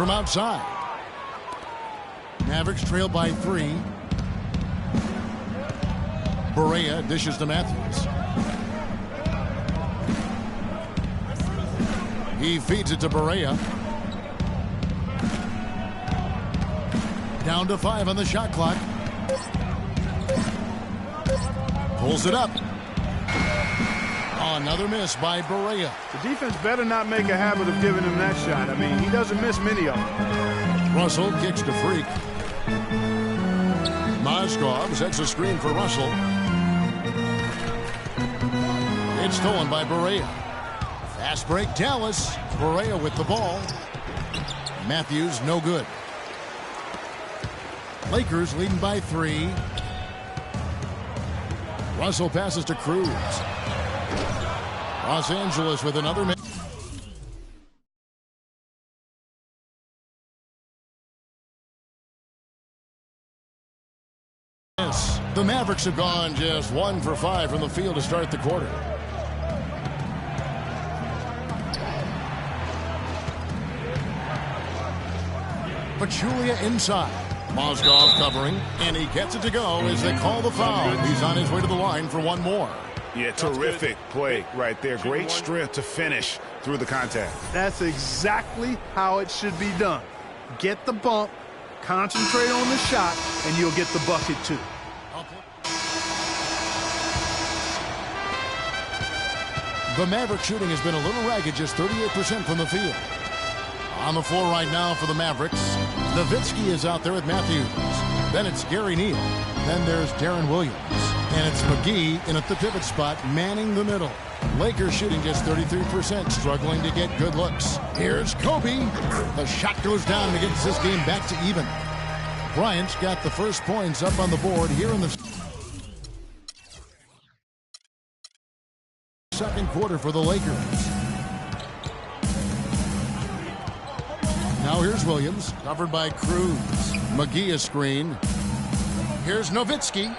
from outside. Mavericks trail by 3. Barea dishes to Matthews. He feeds it to Barea. Down to 5 on the shot clock. Pulls it up. Another miss by Barea. The defense better not make a habit of giving him that shot. I mean, he doesn't miss many of them. Russell kicks to Freak. Mozgov sets a screen for Russell. It's stolen by Barea. Fast break, Dallas. Barea with the ball. Matthews, no good. Lakers leading by 3. Russell passes to Cruz. Los Angeles with another miss. The Mavericks have gone just 1 for 5 from the field to start the quarter. Pachulia inside. Mozgov covering, and he gets it to go as they call the foul. He's on his way to the line for one more. Yeah, terrific play right there. Great strength to finish through the contact. That's exactly how it should be done. Get the bump, concentrate on the shot, and you'll get the bucket too. The Maverick shooting has been a little ragged, just 38% from the field. On the floor right now for the Mavericks, Nowitzki is out there with Matthews. Then it's Gary Neal. Then there's Darren Williams. And it's McGee in at the pivot spot, manning the middle. Lakers shooting just 33%, struggling to get good looks. Here's Kobe. The shot goes down and gets this game back to even. Bryant's got the first points up on the board here in the second quarter for the Lakers. Now here's Williams, covered by Cruz. McGee a screen. Here's Nowitzki.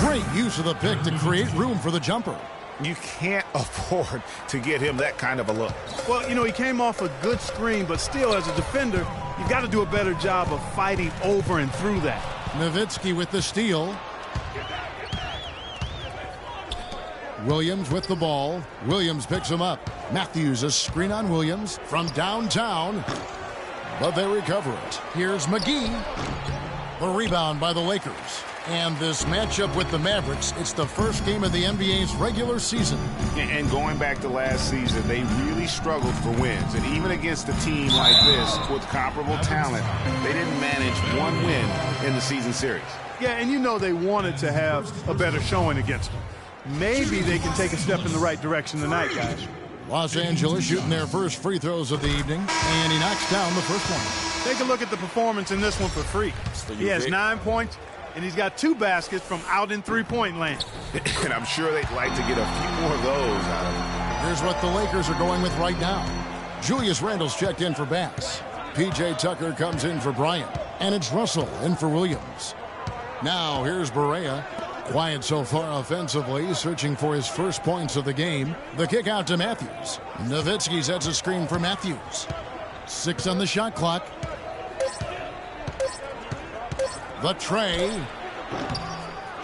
Great use of the pick to create room for the jumper. You can't afford to get him that kind of a look. Well, you know, he came off a good screen, but still, as a defender, you've got to do a better job of fighting over and through that. Nowitzki with the steal. Williams with the ball. Williams picks him up. Matthews a screen on Williams from downtown. But they recover it. Here's McGee. The rebound by the Lakers. And this matchup with the Mavericks, it's the first game of the NBA's regular season. And going back to last season, they really struggled for wins. And even against a team like this with comparable talent, they didn't manage one win in the season series. Yeah, and you know they wanted to have a better showing against them. Maybe they can take a step in the right direction tonight, guys. Los Angeles shooting their first free throws of the evening, and he knocks down the first one. Take a look at the performance in this one for Freak. He has 9 points, and he's got 2 baskets from out in three-point land. And I'm sure they'd like to get a few more of those out of him. Here's what the Lakers are going with right now. Julius Randle's checked in for Bass. P.J. Tucker comes in for Bryant, and it's Russell in for Williams. Now here's Barea. Quiet so far offensively, searching for his first points of the game. The kick out to Matthews. Nowitzki sets a screen for Matthews. 6 on the shot clock. The tray.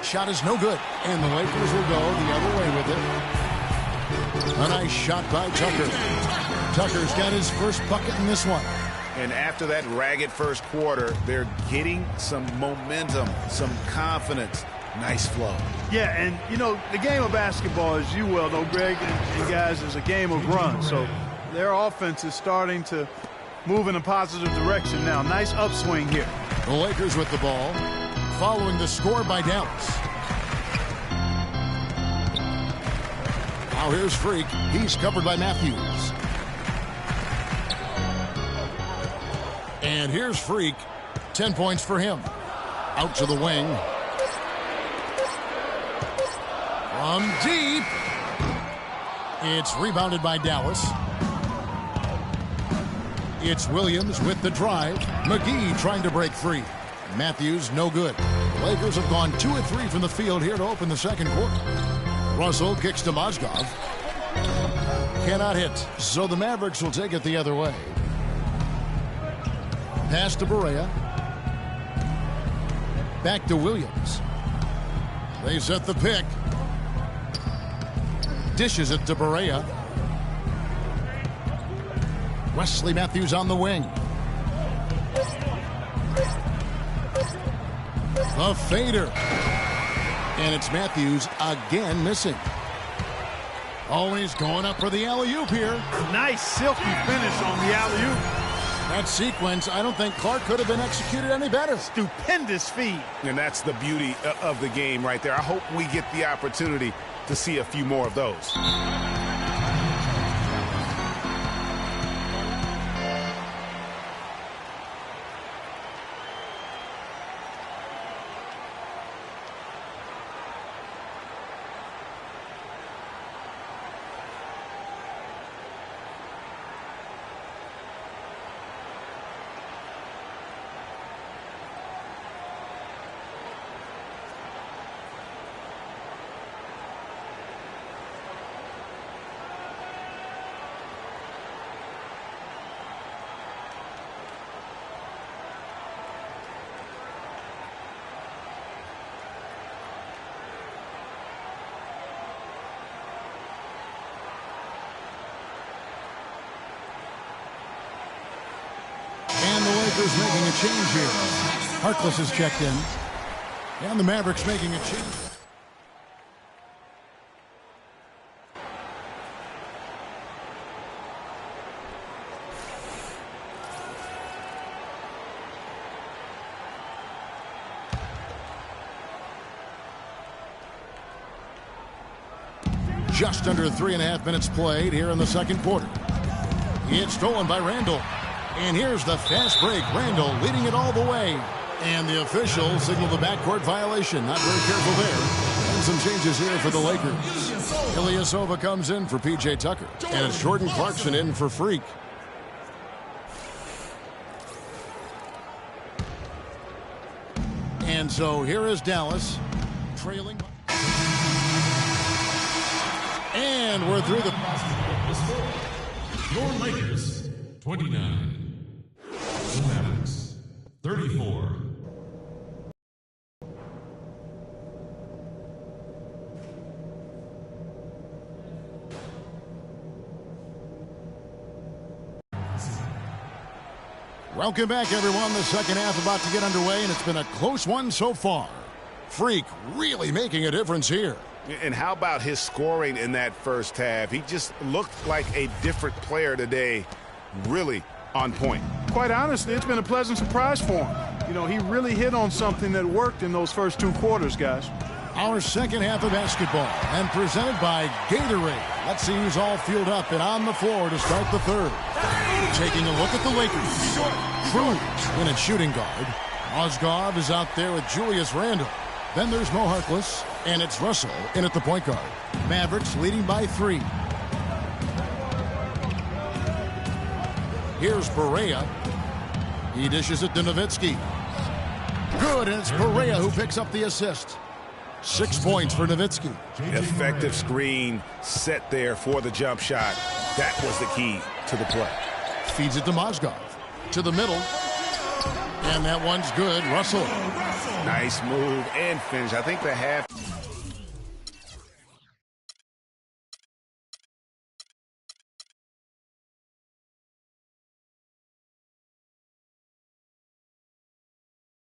Shot is no good, and the Lakers will go the other way with it. A nice shot by Tucker. Tucker's got his first bucket in this one. And after that ragged first quarter, they're getting some momentum, some confidence. Nice flow. Yeah, and, you know, the game of basketball, as you well know, Greg and guys, is a game of runs. So their offense is starting to move in a positive direction now. Nice upswing here. The Lakers with the ball, following the score by Dallas. Now here's Freak. He's covered by Matthews. And here's Freak. 10 points for him. Out to the wing. From deep. It's rebounded by Dallas. It's Williams with the drive. McGee trying to break free. Matthews no good. The Lakers have gone 2 of 3 from the field here to open the second quarter. Russell kicks to Mozgov. Cannot hit. So the Mavericks will take it the other way. Pass to Barea. Back to Williams. They set the pick. Dishes it to Barea. Wesley Matthews on the wing. The fader. And it's Matthews again missing. Always going up for the alley-oop here. Nice silky finish on the alley-oop. That sequence, I don't think Clark could have been executed any better. Stupendous feed. And that's the beauty of the game right there. I hope we get the opportunity to see a few more of those. And the Lakers making a change here. Harkless is checked in. And the Mavericks making a change. Just under 3.5 minutes played here in the second quarter. It's stolen by Randall. And here's the fast break. Randall leading it all the way. And the officials signal the backcourt violation. Not very careful there. And some changes here for the Lakers. Ilyasova comes in for P.J. Tucker. And it's Jordan Clarkson in for Freak. And so here is Dallas trailing. And we're through the... Your Lakers, 29. The Mavericks, 34. Welcome back, everyone. The second half about to get underway, and it's been a close one so far. Freak really making a difference here. And how about his scoring in that first half? He just looked like a different player today. Really on point. Quite honestly, it's been a pleasant surprise for him. You know, he really hit on something that worked in those first two quarters, guys. Our second half of basketball, and presented by Gatorade. Let's see who's all fueled up and on the floor to start the third. Taking a look at the Lakers. Cruz in at shooting guard. Mozgov is out there with Julius Randle. Then there's Mo Harkless, and it's Russell in at the point guard. Mavericks leading by 3. Here's Barea. He dishes it to Nowitzki. Good, and it's Barea who picks up the assist. 6 points for Nowitzki. Effective screen set there for the jump shot. That was the key to the play. Feeds it to Mozgov. To the middle. And that one's good. Russell. Nice move and finish. I think the half...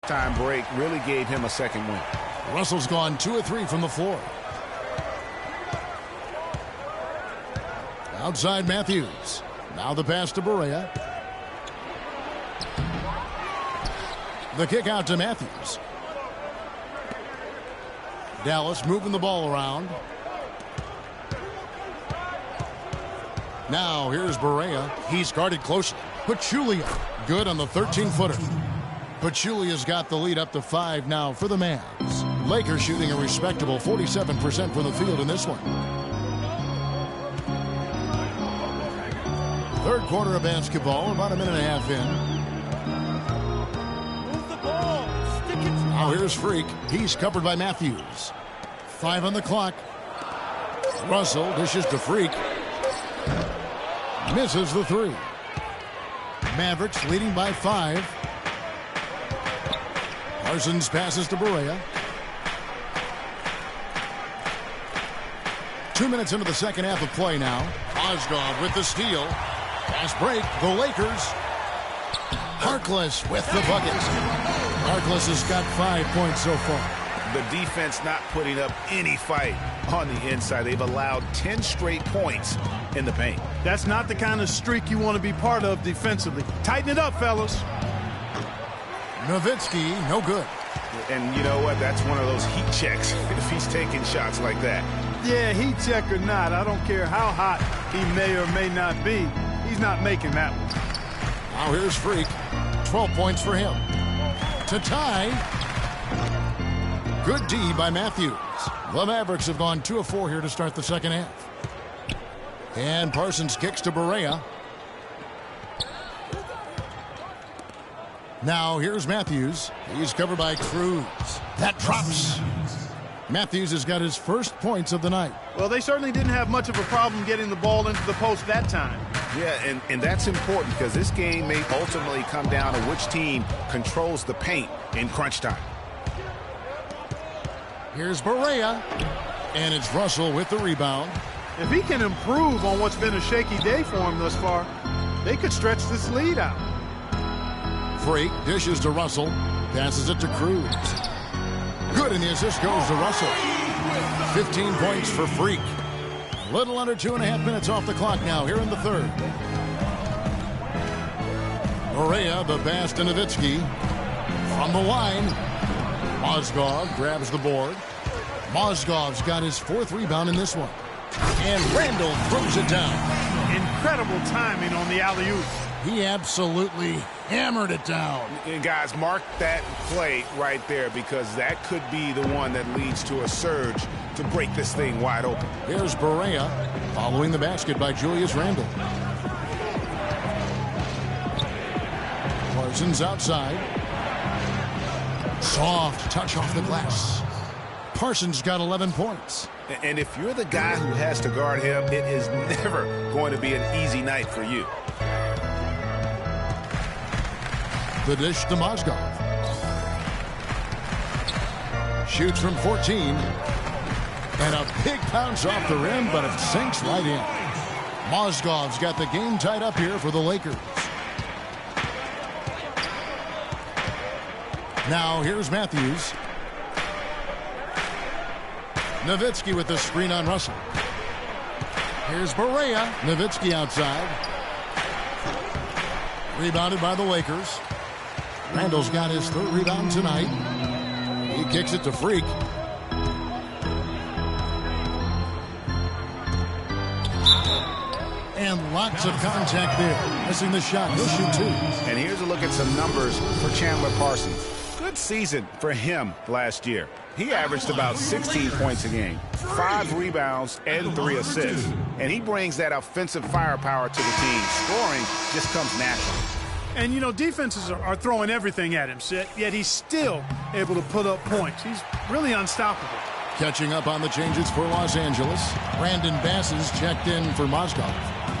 time break really gave him a second win. Russell's gone 2 of 3 from the floor. Outside Matthews. Now the pass to Barea. The kick out to Matthews. Dallas moving the ball around. Now here's Barea. He's guarded closely. Pachulia. Good on the 13-footer. Pachulia's got the lead up to 5 now for the Mavs. Lakers shooting a respectable 47% from the field in this one. Third quarter of basketball, about a minute and a half in. Move the ball. Stick it. Now here's Freak. He's covered by Matthews. 5 on the clock. Russell dishes to Freak. Misses the 3. Mavericks leading by 5. Parsons passes to Barea. 2 minutes into the second half of play now. Mozgov with the steal. Fast break. The Lakers. Harkless with the bucket. Harkless has got 5 points so far. The defense not putting up any fight on the inside. They've allowed 10 straight points in the paint. That's not the kind of streak you want to be part of defensively. Tighten it up, fellas. Nowitzki, no good. And you know what? That's one of those heat checks if he's taking shots like that. Yeah, heat check or not, I don't care how hot he may or may not be. He's not making that one. Now here's Freak. 12 points for him. To tie. Good D by Matthews. The Mavericks have gone 2 of 4 here to start the second half. And Parsons kicks to Barea. Now here's Matthews. He's covered by Cruz. That drops. Matthews has got his first points of the night. Well, they certainly didn't have much of a problem getting the ball into the post that time. Yeah, and that's important because this game may ultimately come down to which team controls the paint in crunch time. Here's Barea. And it's Russell with the rebound. If he can improve on what's been a shaky day for him thus far, they could stretch this lead out. Freak dishes to Russell. Passes it to Cruz. Good, and the assist goes to Russell. 15 points for Freak. A little under 2.5 minutes off the clock now here in the third. Barea, the pass to Nowitzki. From the line. Mozgov grabs the board. Mozgov's got his 4th rebound in this one. And Randall throws it down. Incredible timing on the alley-oop. He absolutely hammered it down. And guys, mark that play right there because that could be the one that leads to a surge to break this thing wide open. Here's Barea following the basket by Julius Randle. Parsons outside. Soft touch off the glass. Parsons got 11 points. And if you're the guy who has to guard him, it is never going to be an easy night for you. The dish to Mozgov. Shoots from 14. And a big bounce off the rim, but it sinks right in. Mozgov's got the game tied up here for the Lakers. Now here's Matthews. Nowitzki with the screen on Russell. Here's Barea. Nowitzki outside. Rebounded by the Lakers. Randall's got his 3rd rebound tonight. He kicks it to Freak. And lots of contact there. Missing the shot. He'll shoot 2. And here's a look at some numbers for Chandler Parsons. Good season for him last year. He averaged about 16 points a game, 5 rebounds, and 3 assists. And he brings that offensive firepower to the team. Scoring just comes natural. And, you know, defenses are throwing everything at him, yet he's still able to put up points. He's really unstoppable. Catching up on the changes for Los Angeles. Brandon Bass is checked in for Mozgov.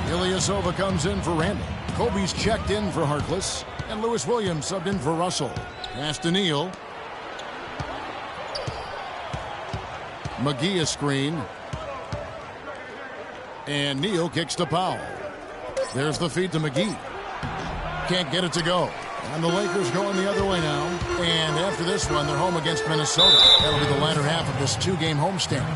Ilyasova comes in for Randall. Kobe's checked in for Harkless. And Lewis Williams subbed in for Russell. Pass to Neal. McGee a screen. And Neal kicks to Powell. There's the feed to McGee. Can't get it to go. And the Lakers going the other way now. And after this one, they're home against Minnesota. That'll be the latter half of this 2-game homestand.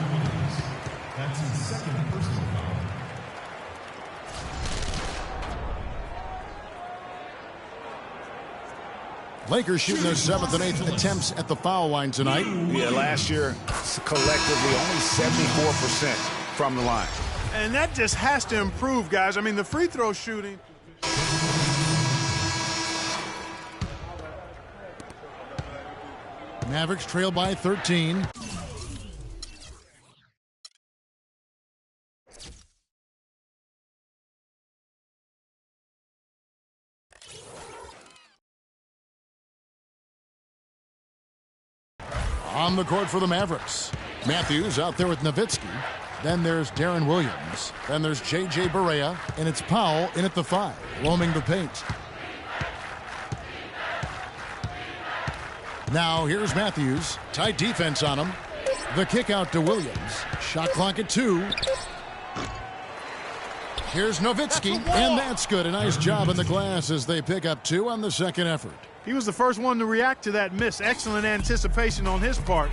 Lakers shooting their 7th and 8th attempts at the foul line tonight. Yeah, last year, collectively, only 74% from the line. And that just has to improve, guys. I mean, the free throw shooting. Mavericks trail by 13. On the court for the Mavericks. Matthews out there with Nowitzki. Then there's Darren Williams. Then there's J.J. Barea. And it's Powell in at the 5, roaming the paint. Now here's Matthews. Tight defense on him. The kick out to Williams. Shot clock at 2. Here's Nowitzki, and that's good. A nice job in the glass as they pick up 2 on the second effort. He was the first one to react to that miss. Excellent anticipation on his part.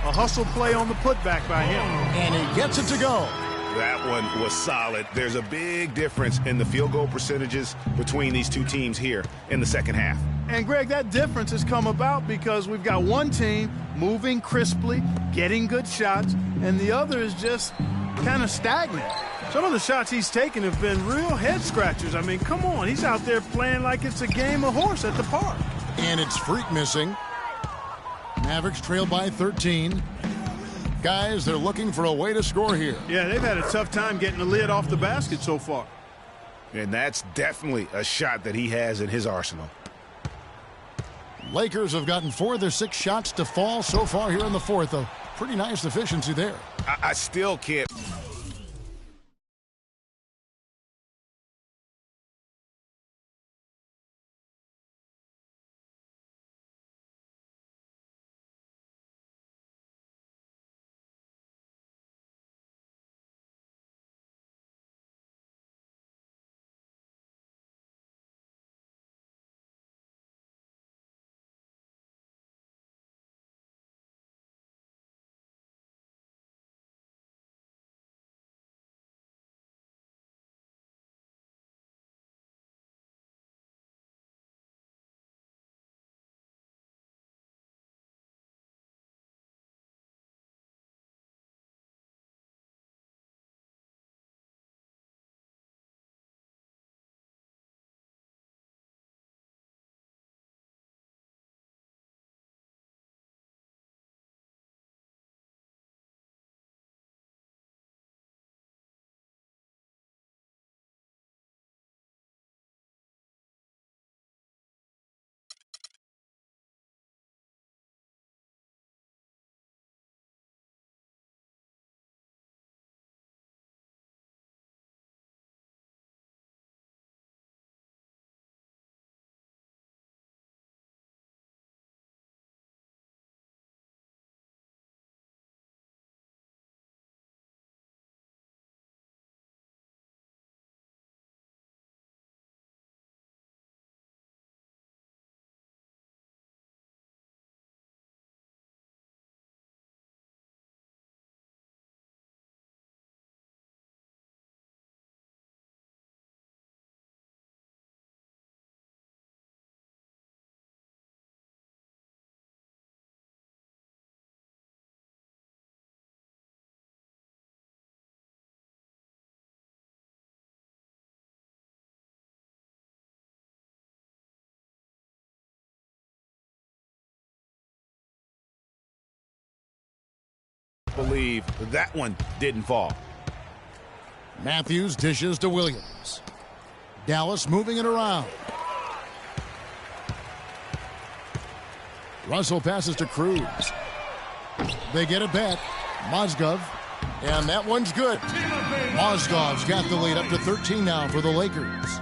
A hustle play on the putback by him. And he gets it to go. That one was solid. There's a big difference in the field goal percentages between these two teams here in the second half. And, Greg, that difference has come about because we've got one team moving crisply, getting good shots, and the other is just kind of stagnant. Some of the shots he's taken have been real head-scratchers. I mean, come on. He's out there playing like it's a game of horse at the park. And it's Freak missing. Mavericks trail by 13. Guys, they're looking for a way to score here. Yeah, they've had a tough time getting the lid off the basket so far. And that's definitely a shot that he has in his arsenal. Lakers have gotten 4 of their 6 shots to fall so far here in the fourth. A pretty nice efficiency there. I still can't. Believe that one didn't fall. Matthews dishes to Williams. Dallas moving it around. Russell passes to Cruz. They get it back. Mozgov. And that one's good. Mozgov's got the lead up to 13 now for the Lakers.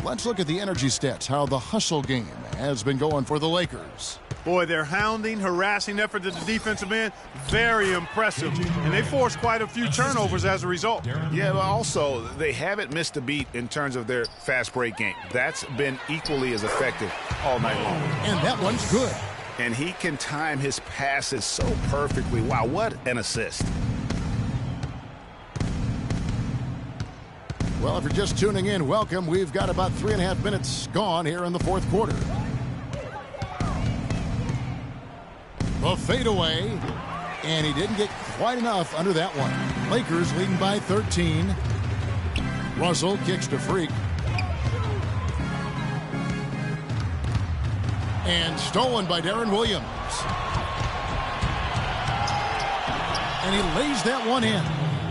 Let's look at the energy stats, how the hustle game has been going for the Lakers. Boy, their hounding, harassing effort at the defensive end, very impressive. And they forced quite a few turnovers as a result. Yeah, but also, they haven't missed a beat in terms of their fast break game. That's been equally as effective all night long. And that one's good. And he can time his passes so perfectly. Wow, what an assist. Well, if you're just tuning in, welcome. We've got about 3.5 minutes gone here in the fourth quarter. The fadeaway, and he didn't get quite enough under that one. Lakers leading by 13. Russell kicks to Freak. And stolen by Darren Williams. And he lays that one in.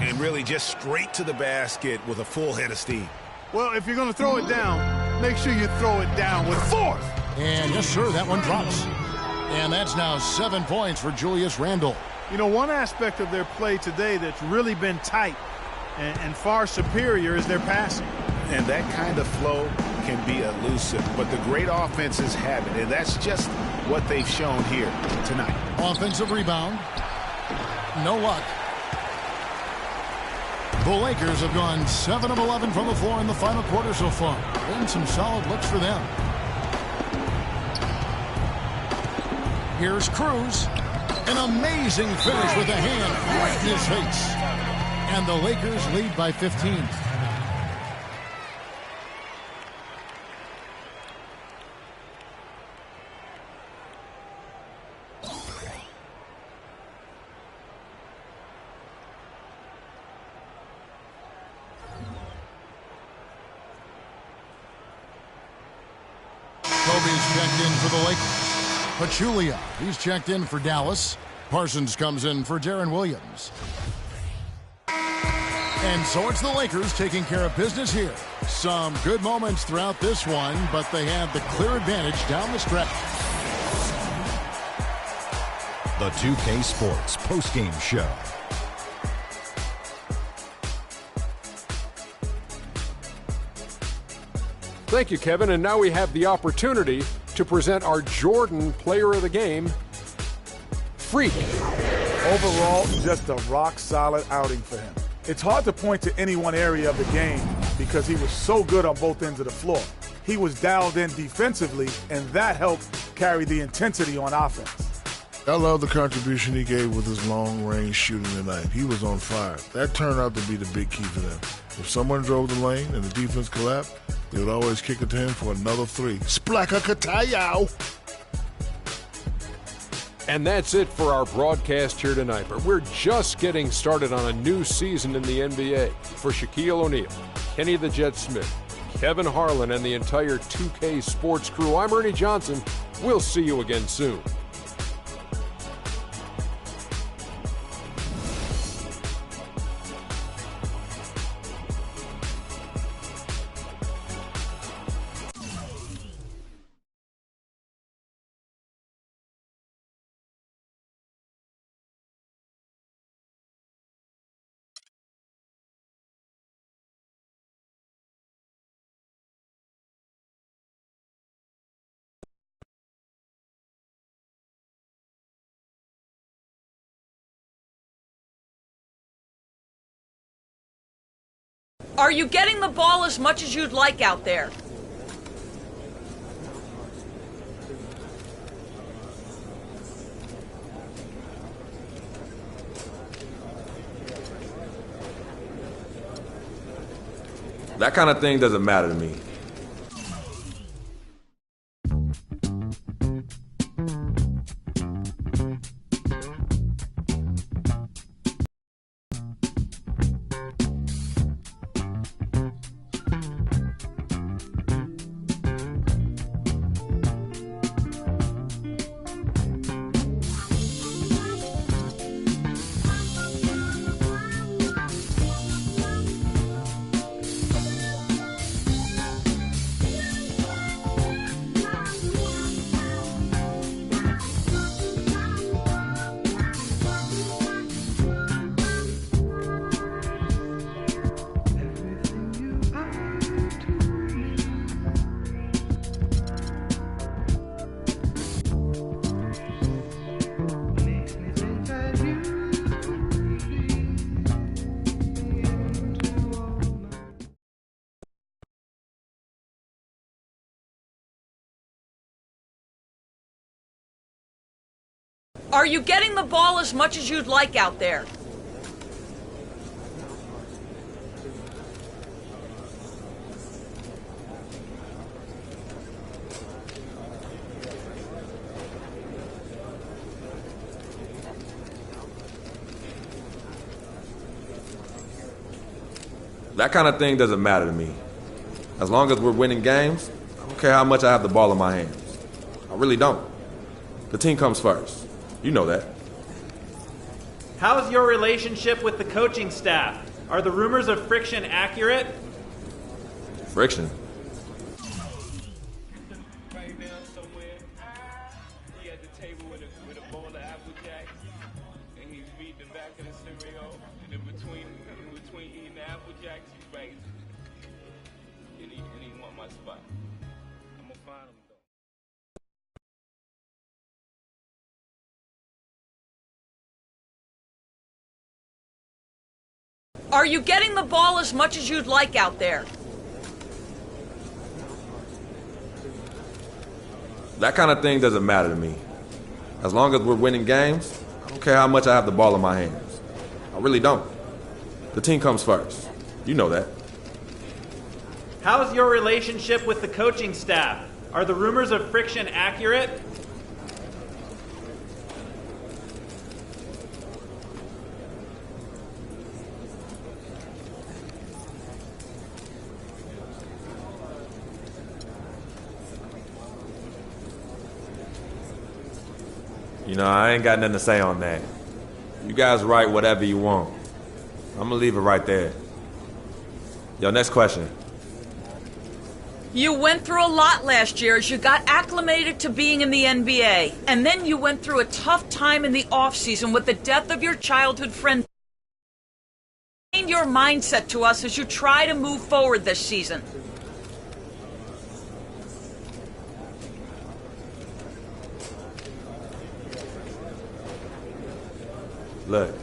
And really just straight to the basket with a full head of steam. Well, if you're going to throw it down, make sure you throw it down with force. And yes, sir, that one drops. And that's now 7 points for Julius Randle. You know, one aspect of their play today that's really been tight and far superior is their passing. And that kind of flow can be elusive, but the great offenses have it, and that's just what they've shown here tonight. Offensive rebound. No luck. The Lakers have gone 7 of 11 from the floor in the final quarter so far. Been some solid looks for them. Here's Cruz. An amazing finish with a hand right in his face. And the Lakers lead by 15. Kobe's checked in for the Lakers. Pachulia, he's checked in for Dallas. Parsons comes in for Deron Williams. And so it's the Lakers taking care of business here. Some good moments throughout this one, but they had the clear advantage down the stretch. The 2K Sports postgame show. Thank you, Kevin. And now we have the opportunity to present our Jordan Player of the Game, Freak. Overall, just a rock-solid outing for him. It's hard to point to any one area of the game because he was so good on both ends of the floor. He was dialed in defensively, and that helped carry the intensity on offense. I love the contribution he gave with his long-range shooting tonight. He was on fire. That turned out to be the big key for them. If someone drove the lane and the defense collapsed, they would always kick it to him for another three. Splaka Katayow! And that's it for our broadcast here tonight. But we're just getting started on a new season in the NBA. For Shaquille O'Neal, Kenny the Jet Smith, Kevin Harlan, and the entire 2K Sports crew, I'm Ernie Johnson. We'll see you again soon. Are you getting the ball as much as you'd like out there? That kind of thing doesn't matter to me. Are you getting the ball as much as you'd like out there? That kind of thing doesn't matter to me. As long as we're winning games, I don't care how much I have the ball in my hands. I really don't. The team comes first. You know that. How's your relationship with the coaching staff? Are the rumors of friction accurate? Friction? Right now, somewhere, he at the table with a bowl of Applejack, and he's reading the back of the cereal, and in between eating the Applejack, he's writing, and he want my spot. I'm gonna find him. Are you getting the ball as much as you'd like out there? That kind of thing doesn't matter to me. As long as we're winning games, I don't care how much I have the ball in my hands. I really don't. The team comes first. You know that. How's your relationship with the coaching staff? Are the rumors of friction accurate? You know, I ain't got nothing to say on that. You guys write whatever you want. I'm gonna leave it right there. Yo, next question. You went through a lot last year as you got acclimated to being in the NBA. And then you went through a tough time in the offseason with the death of your childhood friend. Explain your mindset to us as you try to move forward this season. Look,